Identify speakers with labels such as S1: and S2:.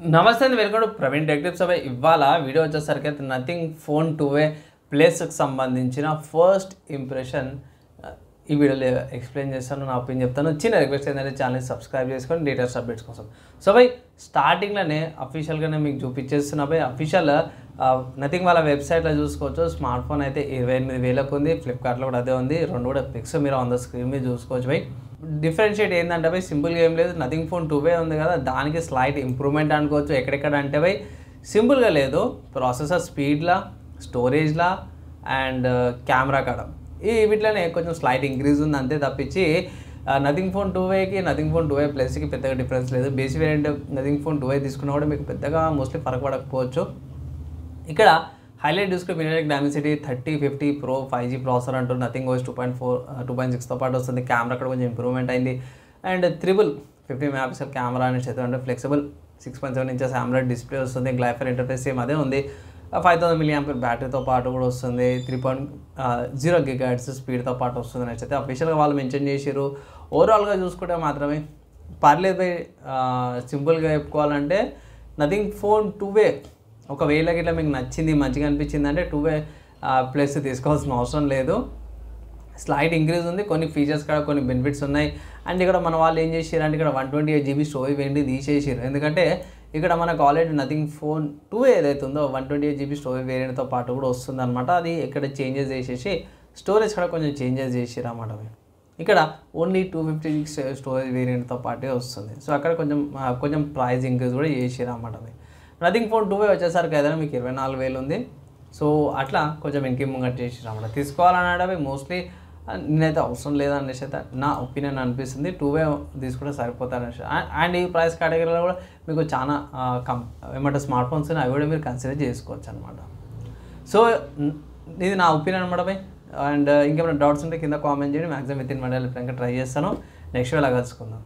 S1: నమస్తే అండి, welcome to Praveen tech tips. ఇవాళ వీడియో వచ్చేసరికి అయితే నథింగ్ ఫోన్ 2A ప్లస్కి సంబంధించిన ఫస్ట్ ఇంప్రెషన్ ఈ వీడియోలో ఎక్స్ప్లెయిన్ చేస్తాను, నా ఒపీనియన్ చెప్తాను. చిన్న రిక్వెస్ట్ ఏంటంటే ఛానల్ని సబ్స్క్రైబ్ చేసుకొని లేటెస్ట్ అప్డేట్స్ కోసం. సో బై స్టార్టింగ్లోనే అఫీషియల్గానే మీకు చూపించేస్తున్నా బై అఫీషియల్ నథింగ్ వాళ్ళ వెబ్సైట్లో చూసుకోవచ్చు. స్మార్ట్ ఫోన్ అయితే 28,000కు ఉంది, ఫ్లిప్కార్ట్లో కూడా అదే ఉంది. రెండు కూడా పిక్స్ మీరు ఆన్ ద స్క్రీన్ మీద చూసుకోవచ్చు బై. డిఫరెన్షియేట్ ఏంటంటే బై సింపుల్గా ఏం లేదు, నథింగ్ ఫోన్ 2A ఉంది కదా, దానికి స్లైట్ ఇంప్రూవ్మెంట్ అనుకోవచ్చు. ఎక్కడెక్కడ అంటే బై సింపుల్గా లేదు, ప్రాసెసర్ స్పీడ్లా, స్టోరేజ్లా అండ్ కెమెరా కాడ ఈ వీటిలోనే కొంచెం స్లైట్ ఇంక్రీజ్ ఉంది అంతే తప్పించి నథింగ్ ఫోన్ 2Aకి నథింగ్ ఫోన్ 2A ప్లస్కి పెద్దగా డిఫరెన్స్ లేదు. Basic variant nothing phone 2A తీసుకున్నా కూడా మీకు పెద్దగా మోస్ట్లీ ఫరక్ పడకపోవచ్చు. ఇక్కడ హైలైట్ చూసుకుని minimum Dimensity 3050 Pro 5G processor అంటూ నథింగ్ OS 2.6తో పాటు వస్తుంది. కెమెరా కూడా కొంచెం ఇంప్రూవ్మెంట్ అయింది అండ్ 50 మెగాపిక్సెల్ కెమెరా అనేసి అయితే అంటే ఫ్లెక్సిబుల్ 6.7 ఇంచెస్ AMOLED డిస్ప్లే వస్తుంది. గ్లైఫర్ ఇంటర్ఫేస్ సేమ్ అదే ఉంది. 5000 mAh బ్యాటరీతో పాటు కూడా వస్తుంది. 3.0 GHz స్పీడ్తో పాటు వస్తుంది అనేసి అయితే అఫీషియల్గా వాళ్ళు మెన్షన్ చేసారు. ఓవరాల్గా చూసుకుంటే మాత్రమే పర్లేదు బై. సింపుల్గా చెప్పుకోవాలంటే నథింగ్ ఫోన్ 2A ఒకవేళ ఇట్లా మీకు నచ్చింది, మంచిగా అనిపించింది అంటే 2A ప్లస్ తీసుకోవాల్సిన అవసరం లేదు. స్లైడ్ ఇంక్రీజ్ ఉంది, కొన్ని ఫీచర్స్ కూడా కొన్ని బెనిఫిట్స్ ఉన్నాయి. అండ్ ఇక్కడ మన వాళ్ళు ఏం చేసారు అంటే ఇక్కడ 128GB స్టోరేజ్ వేయండి తీసేసారు. ఎందుకంటే ఇక్కడ మనకు ఆల్రెడీ నథింగ్ ఫోన్ 2A ఏదైతే ఉందో 128GB స్టోరేజ్ వేరియంట్తో పాటు కూడా వస్తుంది అనమాట. అది ఇక్కడ చేంజెస్ చేసేసి స్టోరేజ్ కూడా కొంచెం చేంజెస్ చేసారు అన్నమాట. ఇక్కడ ఓన్లీ 256 స్టోరేజ్ వేరియంట్తో పాటే వస్తుంది. సో అక్కడ కొంచెం ప్రైస్ ఇంక్రీజ్ కూడా చేసారు అన్నమాట. నథింగ్ ఫోన్ 2A వచ్చేసరికి ఏదైనా మీకు 24,000 ఉంది. సో అట్లా కొంచెం ఇంకేముంగట్ చేసారు అన్నమాట. తీసుకోవాలన్నాడు మోస్ట్లీ నేనైతే అవసరం లేదనేసి అయితే నా ఒపీనియన్ అనిపిస్తుంది. 2A తీసుకుంటే సరిపోతారనేసి. అండ్ ఈ ప్రైస్ కేటగిరీలో కూడా మీకు చాలా ఏమంటే స్మార్ట్ ఫోన్స్ అవి కూడా మీరు కన్సిడర్ చేసుకోవచ్చు అనమాట. సో ఇది నా ఒపీనియన్ అనమాట బై. అండ్ ఇంకేమైనా డౌట్స్ ఉంటే కింద కామెంట్ చేయండి. Maximum with in 1 day try చేస్తాను. నెక్స్ట్ వేళ కలుసుకుందాం.